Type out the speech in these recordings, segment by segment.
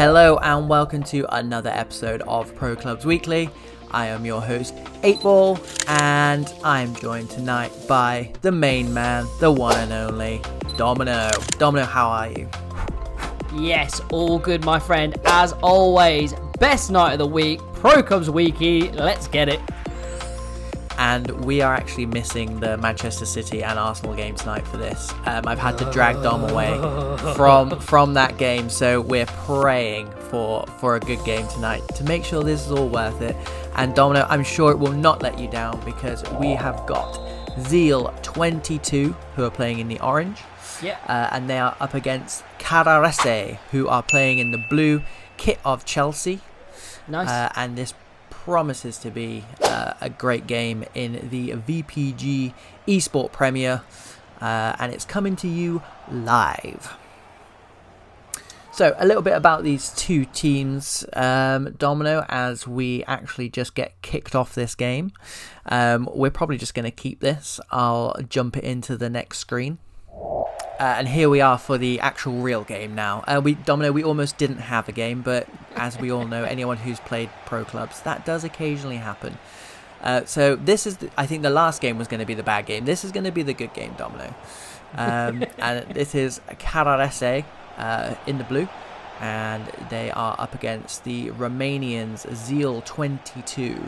Hello and welcome to another episode of Pro Clubs Weekly. I am your host, Eightball, and I'm joined tonight by the main man, the one and only, Domino. Domino, how are you? Yes, all good, my friend. As always, best night of the week, Pro Clubs Weekly. Let's get it. And we are actually missing the Manchester City and Arsenal game tonight for this. I've had to drag Dom away from that game, so we're praying for a good game tonight to make sure this is all worth it. And Domino, I'm sure it will not let you down because we have got Zeal 22 who are playing in the orange. Yeah. And they are up against Carrarese who are playing in the blue kit of Chelsea. Nice. And this promises to be a great game in the VPG eSports Premier, and it's coming to you live. So a little bit about these two teams, Domino, as we actually just get kicked off this game. We're probably just going to keep this. I'll jump it into the next screen. And here we are for the actual real game now. Domino, we almost didn't have a game, but as we all know, anyone who's played pro clubs, that does occasionally happen. So this is, I think the last game was going to be the bad game. This is going to be the good game, Domino. And this is Carrarese in the blue, and they are up against the Romanians, Zeal 22.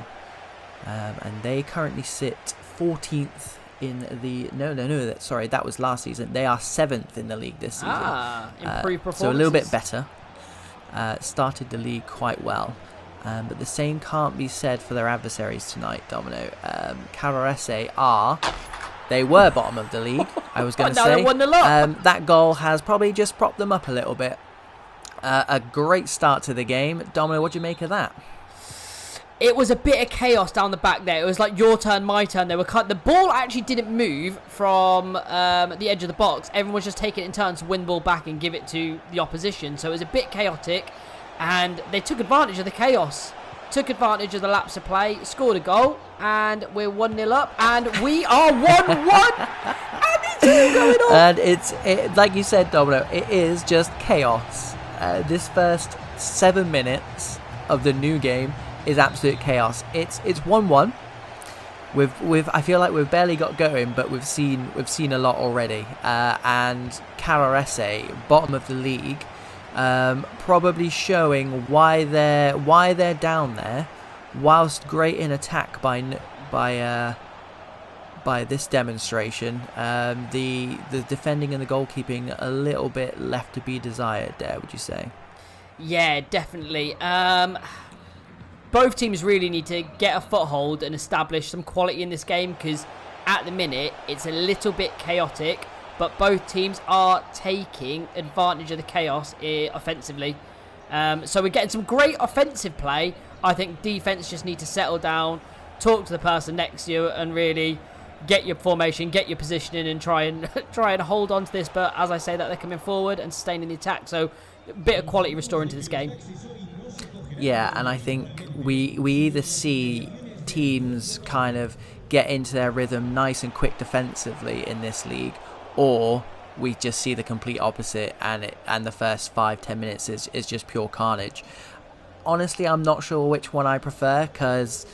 And they currently sit 14th. Sorry, that was last season. They are 7th in the league this season. Improved performances. So a little bit better. Started the league quite well. But the same can't be said for their adversaries tonight, Domino. Carrarese they were bottom of the league, I was going to say. They won the lot. That goal has probably just propped them up a little bit. A great start to the game. Domino, what do you make of that? It was a bit of chaos down the back there. It was like your turn, my turn. The ball actually didn't move from the edge of the box. Everyone was just taking it in turns to win the ball back and give it to the opposition. So it was a bit chaotic, and they took advantage of the chaos. Took advantage of the lapse of play, scored a goal, and we're 1-0 up, and we are 1-1. And it's all going on. And it's like you said, Domino, it is just chaos. This first 7 minutes of the new game is absolute chaos. It's 1-1. I feel like we've barely got going, but we've seen a lot already. And Carrarese, bottom of the league, probably showing why they're down there, whilst great in attack by this demonstration. The defending and the goalkeeping a little bit left to be desired there, would you say? Yeah, definitely. Both teams really need to get a foothold and establish some quality in this game, because at the minute it's a little bit chaotic, but both teams are taking advantage of the chaos offensively. So we're getting some great offensive play. I think defense just need to settle down, talk to the person next to you, and really get your formation, get your positioning, and try and hold on to this. But as I say that, they're coming forward and sustaining the attack, so a bit of quality restoring to this game. Yeah, and I think we either see teams kind of get into their rhythm nice and quick defensively in this league, or we just see the complete opposite, and the first 5-10 minutes is just pure carnage. Honestly, I'm not sure which one I prefer, because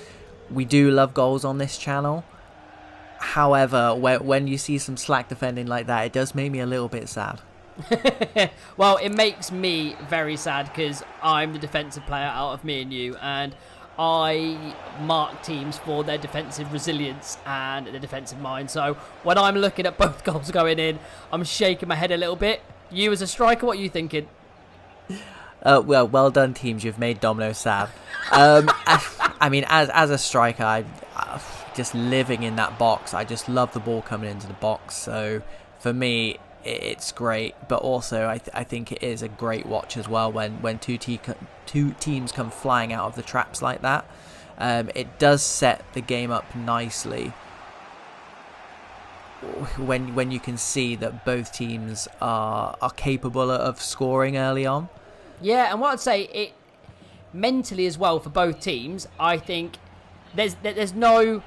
we do love goals on this channel. However, when you see some slack defending like that, it does make me a little bit sad. Well, it makes me very sad because I'm the defensive player out of me and you, and I mark teams for their defensive resilience and their defensive mind. So when I'm looking at both goals going in, I'm shaking my head a little bit. You as a striker, what are you thinking? Well done, teams. You've made Domino sad. I mean, as a striker, I just living in that box. I just love the ball coming into the box. So for me, it's great, but also I think it is a great watch as well when two teams come flying out of the traps like that. It does set the game up nicely when you can see that both teams are capable of scoring early on. Yeah, and what I'd say, it mentally as well for both teams, I think there's no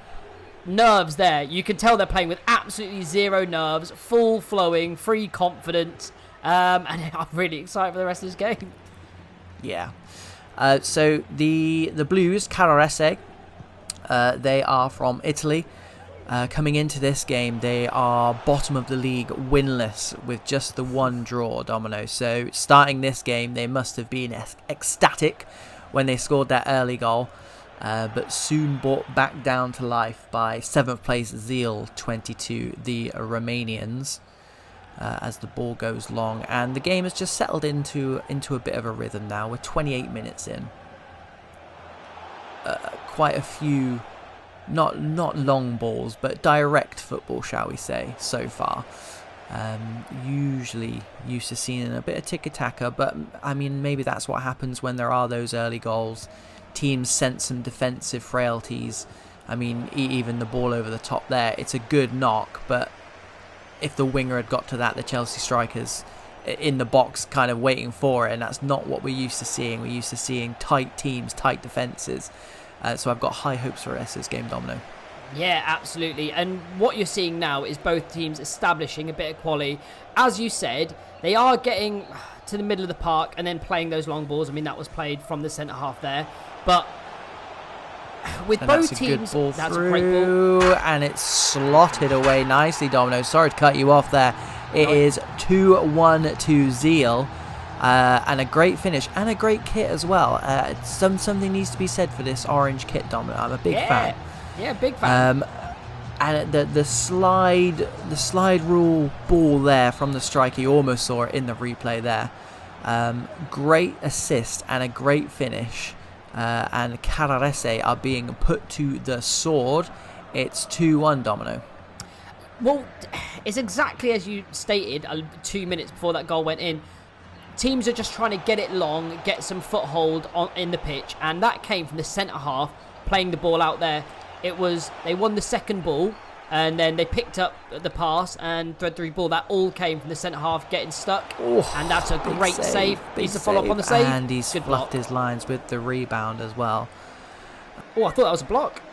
nerves there. You can tell they're playing with absolutely zero nerves, full flowing, free confidence, and I'm really excited for the rest of this game. Yeah. So the Blues, Carrarese, they are from Italy. Coming into this game, they are bottom of the league, winless, with just the one draw, Domino. So starting this game, they must have been ecstatic when they scored that early goal, but soon brought back down to life by 7th place Zeal 22, the Romanians, as the ball goes long. And the game has just settled into a bit of a rhythm now. We're 28 minutes in. Quite a few... Not long balls, but direct football, shall we say, so far. Usually used to seeing a bit of tiki-taka, but I mean, maybe that's what happens when there are those early goals. Teams sense some defensive frailties. I mean, even the ball over the top there, it's a good knock, but if the winger had got to that, the Chelsea strikers in the box kind of waiting for it, and that's not what we're used to seeing. We're used to seeing tight teams, tight defences. So I've got high hopes for this game, Domino. Yeah, absolutely. And what you're seeing now is both teams establishing a bit of quality. As you said, they are getting to the middle of the park and then playing those long balls. I mean, that was played from the centre half there. But with both teams, that's a great ball. And it's slotted away nicely, Domino. Sorry to cut you off there. It is 2-1 to Zeal. And a great finish and a great kit as well. Something needs to be said for this orange kit, Domino. I'm a big fan. Yeah, big fan. And the slide rule ball there from the striker, you almost saw it in the replay there. Great assist and a great finish. And Carrarese are being put to the sword. It's 2-1, Domino. Well, it's exactly as you stated 2 minutes before that goal went in. Teams are just trying to get it long, get some foothold in the pitch, and that came from the centre half, playing the ball out there. They won the second ball, and then they picked up the pass and thread through ball. That all came from the centre half getting stuck, and that's a great save. Needs to follow up on the save. And he's fluffed his lines with the rebound as well. Oh, I thought that was a block.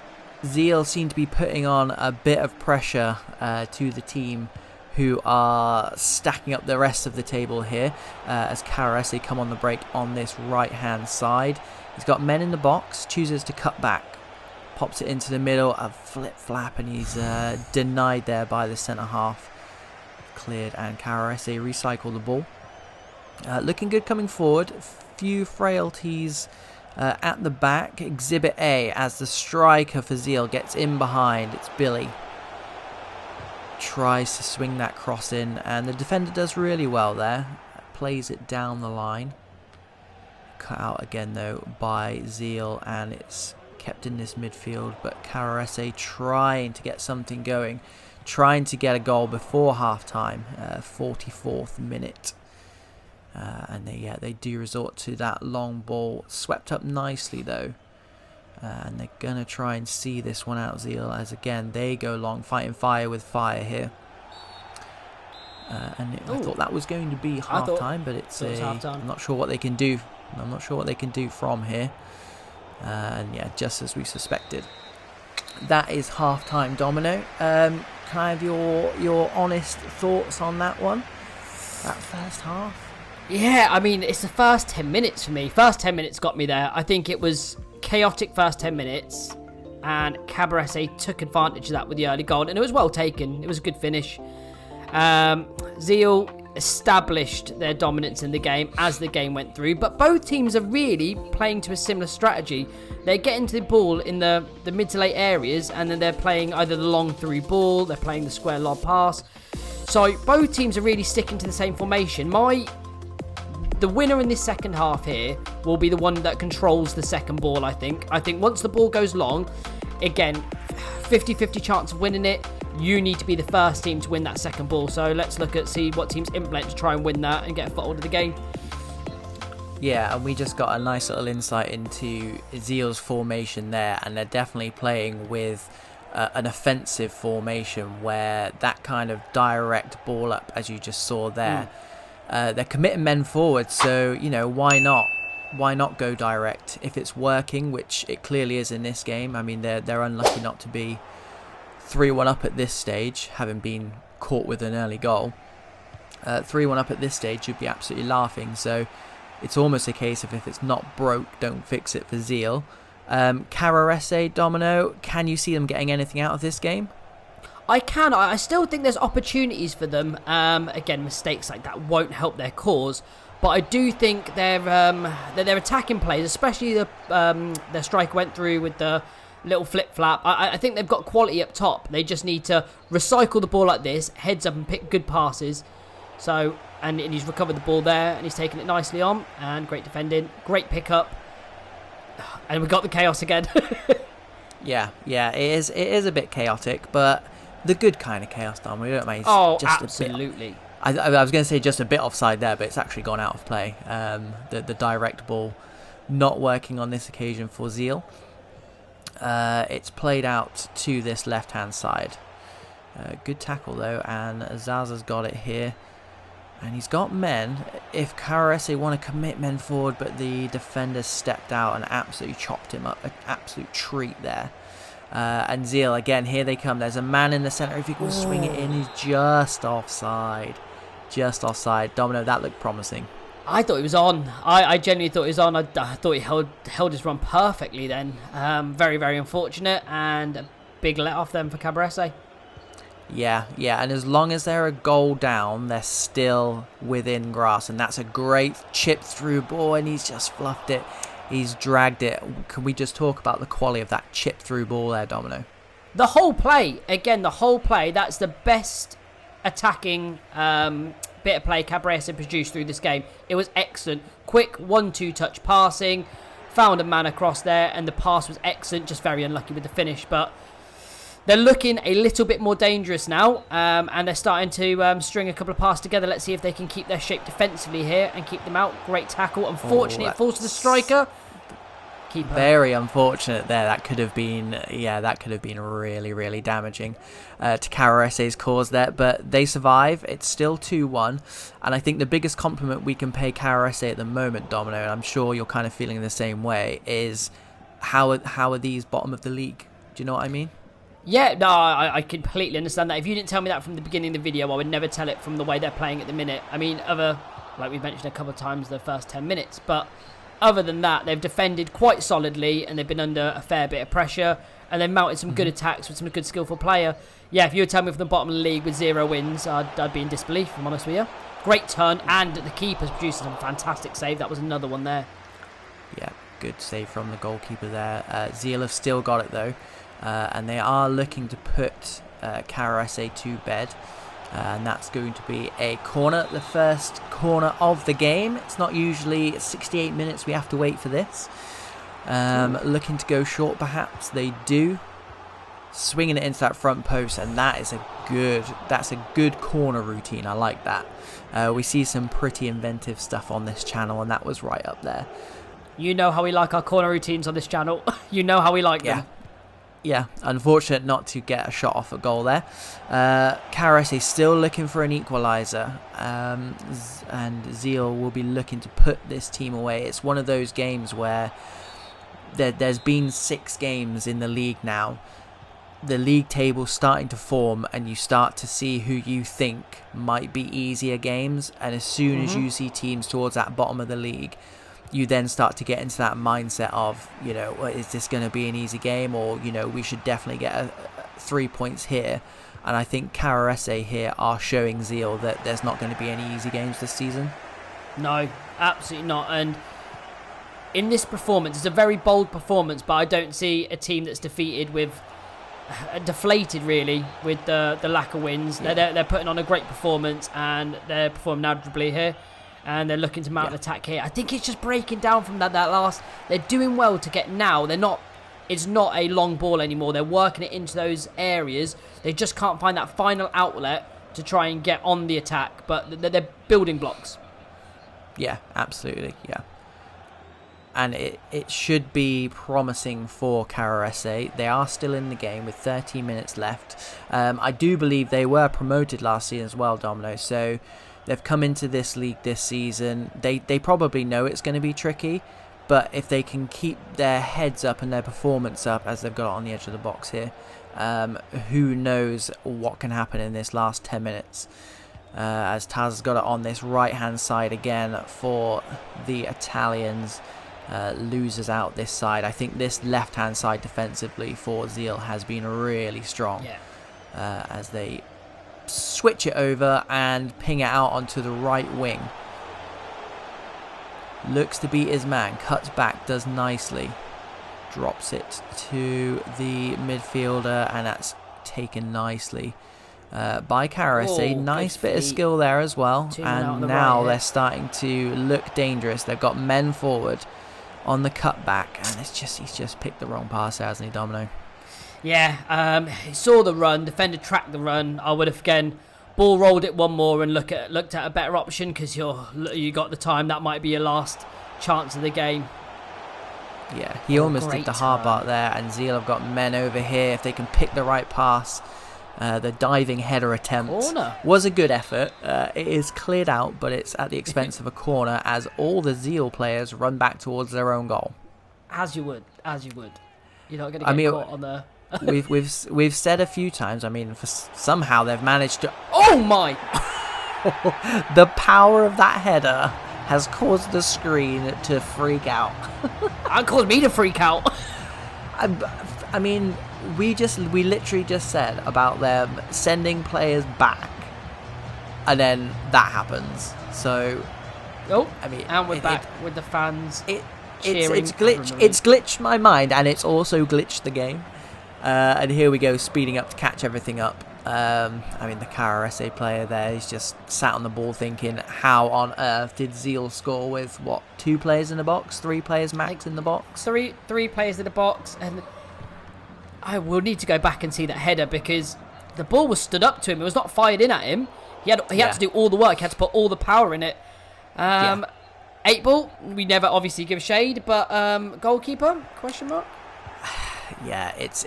Zeal seem to be putting on a bit of pressure to the team, who are stacking up the rest of the table here as Carrarese come on the break on this right-hand side. He's got men in the box, chooses to cut back, pops it into the middle, a flip-flap, and he's denied there by the centre-half. Cleared, and Carrarese recycle the ball. Looking good coming forward, few frailties at the back. Exhibit A as the striker for Zeal gets in behind. It's Billy. Tries to swing that cross in, and the defender does really well there. Plays it down the line. Cut out again though by Zeal, and it's kept in this midfield. But Carrarese trying to get something going, trying to get a goal before half time, 44th minute. And they do resort to that long ball, swept up nicely though. And they're going to try and see this one out, Zeal, as again they go long, fighting fire with fire here. I thought that was going to be half time, but it's I'm not sure what they can do. I'm not sure what they can do from here. And yeah, just as we suspected. That is half time, Domino. Can I have your honest thoughts on that one? That first half? Yeah, I mean, it's the first 10 minutes for me. First 10 minutes got me there. I think it was chaotic first 10 minutes, and Carrarese took advantage of that with the early goal, and it was well taken. It was a good finish. Zeal established their dominance in the game as the game went through, but both teams are really playing to a similar strategy. They're getting to the ball in the mid to late areas, and then they're playing either the long through ball, they're playing the square lob pass. So both teams are really sticking to the same formation. The winner in this second half here will be the one that controls the second ball, I think. I think once the ball goes long, again, 50-50 chance of winning it. You need to be the first team to win that second ball. So let's see what teams implement to try and win that and get a foothold of the game. Yeah, and we just got a nice little insight into Zeal's formation there, and they're definitely playing with an offensive formation where that kind of direct ball up, as you just saw there, they're committing men forward, so why not? Why not go direct if it's working, which it clearly is in this game. I mean, they're unlucky not to be 3-1 up at this stage, having been caught with an early goal. 3-1 up at this stage, you'd be absolutely laughing. So it's almost a case of if it's not broke, don't fix it for Zeal. Carrarese, Domino, can you see them getting anything out of this game? I can. I still think there's opportunities for them. Again, mistakes like that won't help their cause. But I do think their attacking plays, especially their striker went through with the little flip-flap. I think they've got quality up top. They just need to recycle the ball like this, heads up and pick good passes. So, and he's recovered the ball there, and he's taken it nicely on. And great defending, great pickup. And we got the chaos again. Yeah, it is a bit chaotic, but the good kind of chaos, Dom. We don't mind. Oh, just absolutely. I was going to say just a bit offside there, but it's actually gone out of play. The direct ball not working on this occasion for Zeal. It's played out to this left-hand side. Good tackle, though, and Zaza's got it here. And he's got men. If Carrarese want to commit men forward, but the defender stepped out and absolutely chopped him up. An absolute treat there. And Zeal, again, here they come. There's a man in the centre. If he can swing it in, he's just offside. Just offside. Domino, that looked promising. I thought he was on. I genuinely thought he was on. I thought he held his run perfectly then. Very, very unfortunate. And a big let-off then for Carrarese. Yeah, and as long as they're a goal down, they're still within grasp. And that's a great chip-through ball, and he's just fluffed it. He's dragged it. Can we just talk about the quality of that chip-through ball there, Domino? The whole play, that's the best attacking bit of play Carrarese produced through this game. It was excellent. Quick 1-2 touch passing, found a man across there, and the pass was excellent. Just very unlucky with the finish, but they're looking a little bit more dangerous now, and they're starting to string a couple of passes together. Let's see if they can keep their shape defensively here and keep them out. Great tackle. Unfortunately, it falls to the striker. Keeper. Very unfortunate there. That could have been, really, really damaging to Carrarese's cause there. But they survive. It's still 2-1. And I think the biggest compliment we can pay Carrarese at the moment, Domino, and I'm sure you're kind of feeling the same way, is how are these bottom of the league? Do you know what I mean? Yeah, no, I completely understand that. If you didn't tell me that from the beginning of the video, I would never tell it from the way they're playing at the minute. I mean, like we've mentioned a couple of times, the first 10 minutes. But other than that, they've defended quite solidly, and they've been under a fair bit of pressure, and they've mounted some good attacks with some good skillful player. Yeah, if you were telling me from the bottom of the league with 0 wins, I'd be in disbelief, if I'm honest with you. Great turn, and the keeper's produced some fantastic save. That was another one there. Yeah, good save from the goalkeeper there. Zeal have still got it, though. And they are looking to put Carrarese to bed. And that's going to be a corner, the first corner of the game. It's not usually 68 minutes we have to wait for this. Looking to go short, perhaps. They do. Swinging it into that front post, and that's a good corner routine. I like that. We see some pretty inventive stuff on this channel, and that was right up there. You know how we like our corner routines on this channel. You know how we like them. Yeah, unfortunate not to get a shot off a goal there. Carrarese still looking for an equaliser, and Zeal will be looking to put this team away. It's one of those games where there's been 6 games in the league now. The league table's starting to form, and you start to see who you think might be easier games. And as soon as you see teams towards that bottom of the league, you then start to get into that mindset of, is this going to be an easy game, or, we should definitely get 3 points here. And I think Carrarese here are showing Zeal that there's not going to be any easy games this season. No, absolutely not. And in this performance, it's a very bold performance, but I don't see a team that's deflated really with the lack of wins. Yeah. They're putting on a great performance, and they're performing admirably here. And they're looking to mount an attack here. I think it's just breaking down from that last. They're doing well to get now. It's not a long ball anymore. They're working it into those areas. They just can't find that final outlet to try and get on the attack. But they're building blocks. Yeah, absolutely. Yeah. And it should be promising for Carrarese. They are still in the game with 13 minutes left. I do believe they were promoted last season as well, Domino. So they've come into this league this season. They probably know it's going to be tricky, but if they can keep their heads up and their performance up as they've got it on the edge of the box here, who knows what can happen in this last 10 minutes. as Taz has got it on this right-hand side again for the Italians. Losers out this side. I think this left-hand side defensively for Zeal has been really strong. As they switch it over and ping it out onto the right wing. Looks to beat his man. Cuts back. Does nicely. Drops it to the midfielder, and that's taken nicely by Carrarese. Nice bit of skill there as well. And now they're starting to look dangerous. They've got men forward on the cutback, and he's just picked the wrong pass, hasn't he, Domino? Yeah, he saw the run, defender tracked the run. I would have again ball rolled it one more and looked at a better option, because you got the time. That might be your last chance of the game. Yeah, he almost did the hard part there, and Zeal have got men over here. If they can pick the right pass, the diving header attempt was a good effort. It is cleared out, but it's at the expense of a corner, as all the Zeal players run back towards their own goal. As you would. You're not going to get caught on the... we've said a few times. I mean, somehow they've managed to. Oh my! The power of that header has caused the screen to freak out. That caused me to freak out. I mean, we literally just said about them sending players back, and then that happens. So, I mean, and we're back with the fans. It's glitched my mind, and it's also glitched the game. And here we go, speeding up to catch everything up. I mean, the Carrarese player there, he's just sat on the ball thinking, how on earth did Zeal score with, 2 players in the box? 3 players max in the box? Three players in the box, and I will need to go back and see that header, because the ball was stood up to him. It was not fired in at him. He had to do all the work. He had to put all the power in it. 8-ball, we never obviously give shade, but goalkeeper, question mark? Yeah, it's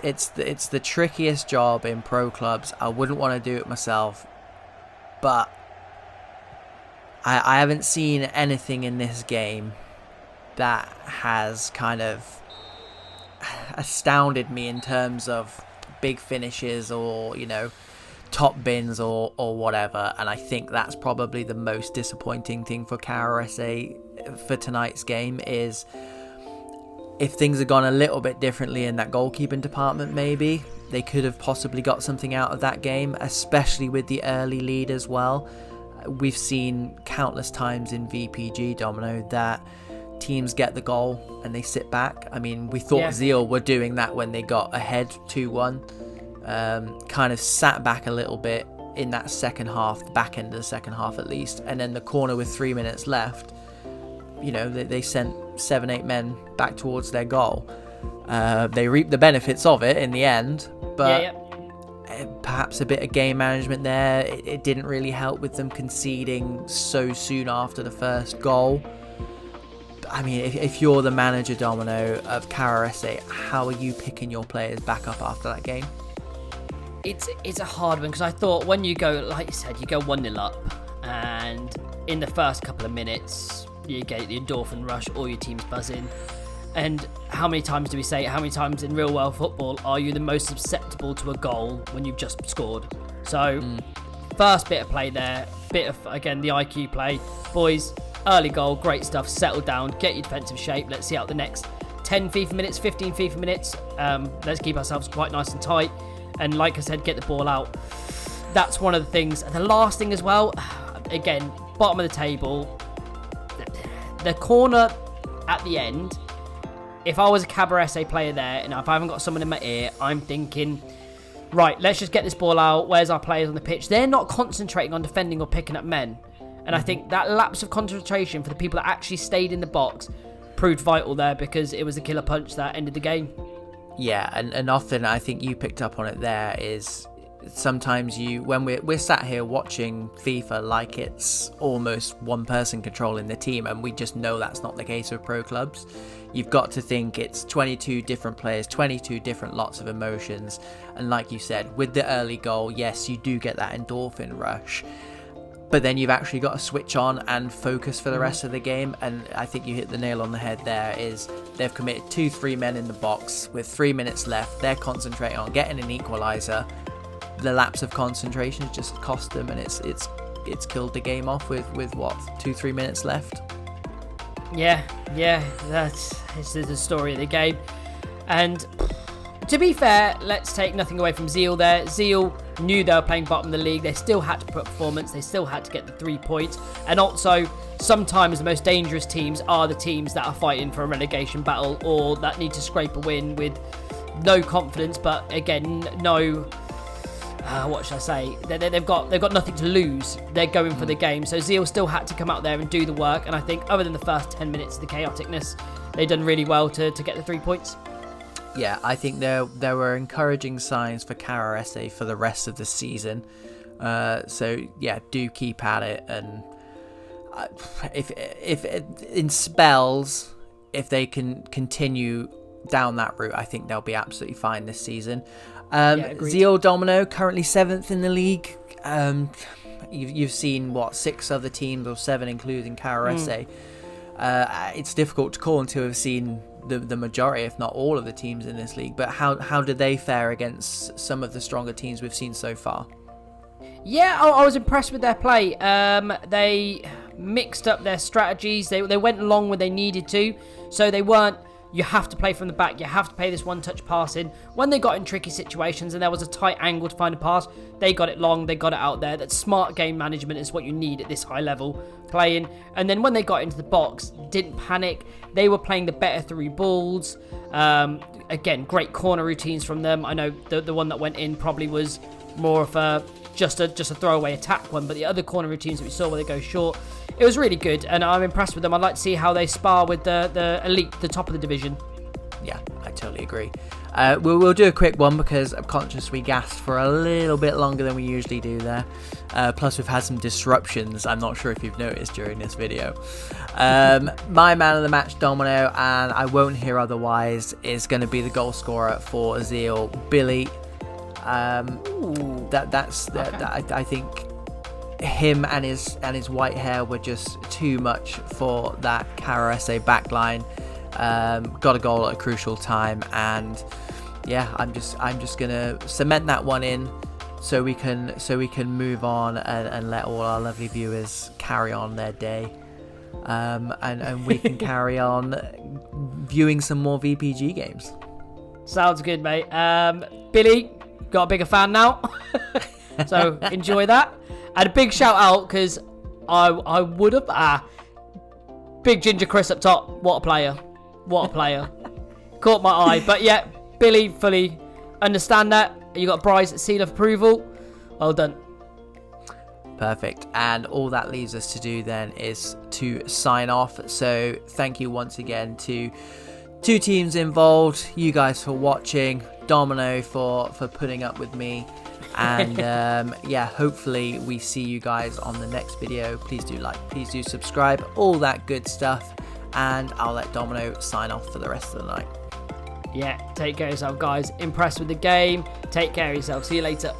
the trickiest job in pro clubs. I wouldn't want to do it myself, but I haven't seen anything in this game that has kind of astounded me in terms of big finishes or, top bins or whatever. And I think that's probably the most disappointing thing for Carrarese for tonight's game is, if things had gone a little bit differently in that goalkeeping department, maybe they could have possibly got something out of that game, especially with the early lead as well. We've seen countless times in VPG, Domino, that teams get the goal and they sit back. I mean, we thought Zeal were doing that when they got ahead 2-1. Kind of sat back a little bit in that second half, the back end of the second half at least. And then the corner with 3 minutes left, they sent 7-8 men back towards their goal. They reaped the benefits of it in the end, but perhaps a bit of game management there. It didn't really help with them conceding so soon after the first goal. I mean, if you're the manager, Domino, of Carrarese, how are you picking your players back up after that game? It's a hard one, because I thought when you go, like you said, you go 1-0 up, and in the first couple of minutes you get the endorphin rush, all your team's buzzing. And how many times do we say it? How many times in real world football are you the most susceptible to a goal when you've just scored? So, first bit of play there, bit of, again, the IQ play. Boys, early goal, great stuff, settle down, get your defensive shape. Let's see out the next 10 FIFA minutes, 15 FIFA minutes. Let's keep ourselves quite nice and tight. And like I said, get the ball out. That's one of the things. And the last thing as well, again, bottom of the table, the corner at the end. If I was a Carrarese player there, and if I haven't got someone in my ear, I'm thinking, right, let's just get this ball out. Where's our players on the pitch? They're not concentrating on defending or picking up men. And I think that lapse of concentration for the people that actually stayed in the box proved vital there, because it was a killer punch that ended the game. Yeah, and often I think you picked up on it there, is sometimes when we're sat here watching FIFA like it's almost one person controlling the team, and we just know that's not the case with pro clubs. You've got to think it's 22 different players, 22 different lots of emotions, and like you said, with the early goal, yes, you do get that endorphin rush, but then you've actually got to switch on and focus for the rest of the game. And I think you hit the nail on the head there, is they've committed 2-3 men in the box with 3 minutes left. They're concentrating on getting an equaliser. The lapse of concentration has just cost them, and it's it's killed the game off with what, 2-3 minutes left. Yeah, that's the story of the game. And to be fair, let's take nothing away from Zeal there. Zeal knew they were playing bottom of the league. They still had to put performance. They still had to get the 3 points. And also, sometimes the most dangerous teams are the teams that are fighting for a relegation battle or that need to scrape a win with no confidence. But again, no... what should I say? They've got nothing to lose. They're going for the game. So Zeal still had to come out there and do the work. And I think other than the first 10 minutes of the chaoticness, they've done really well to get the 3 points. Yeah, I think there were encouraging signs for Carrarese for the rest of the season. So yeah, do keep at it, and if in spells, if they can continue down that route, I think they'll be absolutely fine this season. Zeal Domino currently 7th in the league. You've seen what, 6 other teams, or 7 including Carrarese. It's difficult to call until we've seen the majority, if not all, of the teams in this league. But how did they fare against some of the stronger teams we've seen so far? Yeah, I was impressed with their play. They mixed up their strategies. They went long when they needed to. So they weren't, you have to play from the back, you have to play this one-touch passing. When they got in tricky situations and there was a tight angle to find a pass, they got it long, they got it out there. That smart game management is what you need at this high level playing. And then when they got into the box, didn't panic. They were playing the better through balls. Again, great corner routines from them. I know the one that went in probably was more of a just a throwaway attack one, but the other corner routines that we saw where they go short, it was really good, and I'm impressed with them. I'd like to see how they spar with the elite, the top of the division. Yeah, I totally agree. We'll do a quick one because I'm conscious we gassed for a little bit longer than we usually do there. Plus, we've had some disruptions. I'm not sure if you've noticed during this video. My man of the match, Domino, and I won't hear otherwise, is going to be the goal scorer for Zeal, Billy. I think him and his white hair were just too much for that Carrarese backline. Got a goal at a crucial time, and yeah, I'm just gonna cement that one in so we can move on and let all our lovely viewers carry on their day, and we can carry on viewing some more VPG games. Sounds good, mate. Billy, got a bigger fan now, so enjoy that. And a big shout out, because I would have Big Ginger Chris up top. What a player. Caught my eye. But yeah, Billy, fully understand that. You got Bry's seal of approval. Well done. Perfect. And all that leaves us to do then is to sign off. So thank you once again to 2 teams involved, you guys for watching, Domino for putting up with me, and yeah, hopefully we see you guys on the next video. Please do like, please do subscribe, all that good stuff, and I'll let Domino sign off for the rest of the night. Yeah, take care of yourself, guys. Impressed with the game. Take care of yourself. See you later.